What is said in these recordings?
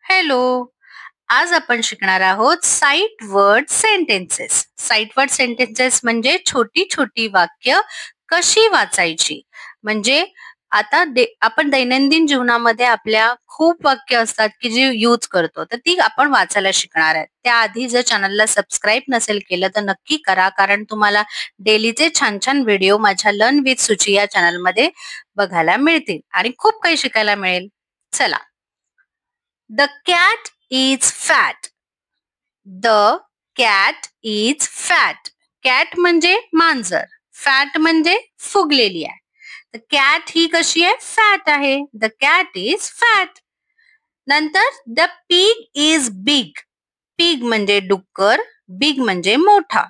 Hello. आज आपण शिकणार आहोत site word sentences. Site word sentences म्हणजे छोटी छोटी वाक्य कशी वाचायची. म्हणजे आता आपण दैनंदिन जीवनामध्ये आपल्या खूप वाक्य असतात की जी यूज करतो, तर ती आपण वाचायला शिकणार आहे. त्याआधी जर चॅनलला सबस्क्राईब नसेल केलं तर नक्की करा, कारण तुम्हाला डेलीचे छान छान व्हिडिओ माझ्या लर्न विथ सुची या चॅनलमध्ये बघायला मिळतील आणि खूप काही शिकायला मिळेल. चला. The cat is fat. The cat is fat. Cat म्हणजे मांजर, फॅट म्हणजे फुगलेली आहे. तर कॅट ही कशी आहे? फॅट आहे. The cat is fat. नंतर the pig is big. Pig म्हणजे डुक्कर, बिग म्हणजे मोठा,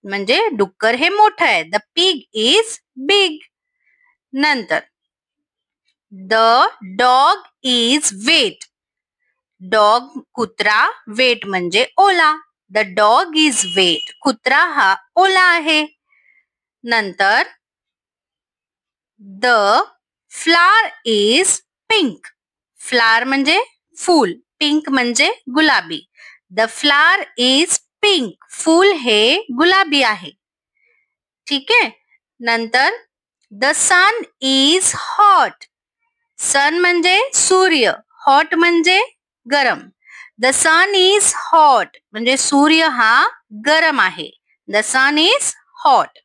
म्हणजे डुक्कर हे मोठं आहे. The pig is big. नंतर the dog is wet. Dog कुत्रा, वेट म्हणजे ओला. The dog is wet. कुत्रा हा ओला आहे. नंतर the flower is pink. Flower म्हणजे फूल, पिंक म्हणजे गुलाबी. The flower is pink. फूल हे गुलाबी आहे. ठीक आहे. नंतर the sun is hot. Sun म्हणजे सूर्य, हॉट म्हणजे गरम. द सन इज हॉट म्हणजे सूर्य हा गरम आहे. The sun is hot.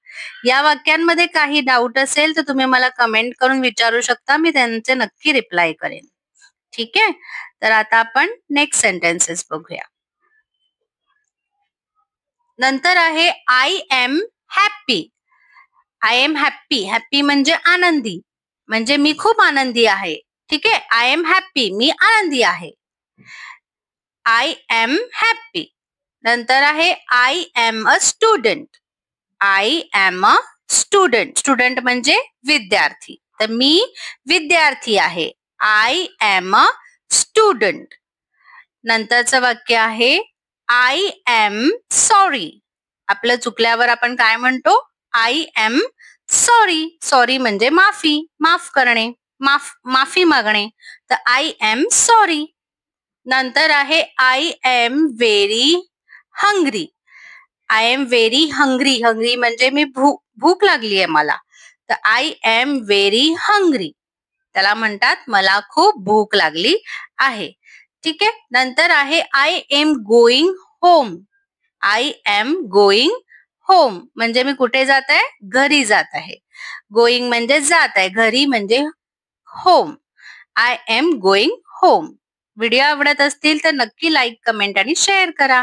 या वाक्यांमध्ये काही डाऊट असेल तर तुम्ही मला कमेंट करून विचारू शकता, मी त्यांचे नक्की रिप्लाय करेन. ठीक आहे. तर आता आपण नेक्स्ट सेंटेन्सेस बघूया. नंतर आहे I am happy. I am happy. Happy म्हणजे आनंदी, म्हणजे मी खूप आनंदी आहे. ठीक आहे. आय एम हॅपी, मी आनंदी आहे. I am happy. नंतर आहे I am a student. I am a student. Student म्हणजे विद्यार्थी, तर मी विद्यार्थी आहे. I am a student. नंतरचं वाक्य आहे आय एम सॉरी. आपलं चुकल्यावर आपण काय म्हणतो? I am sorry. सॉरी म्हणजे माफी, माफ करणे, माफी मागणे. तर आय एम सॉरी. नंतर आहे I am very hungry. I am very hungry. Hungry म्हणजे मी भूक लागली आहे मला. तर आय एम व्हेरी हंग्री. त्याला म्हणतात मला खूप भूक लागली आहे. ठीक आहे. नंतर आहे I am going home. I am going home म्हणजे मी कुठे जात आहे? घरी जात आहे. गोइंग म्हणजे जात आहे, घरी म्हणजे home. I am going home. Video आवडत असतील तर नक्की लाईक, कमेंट आणि शेअर करा.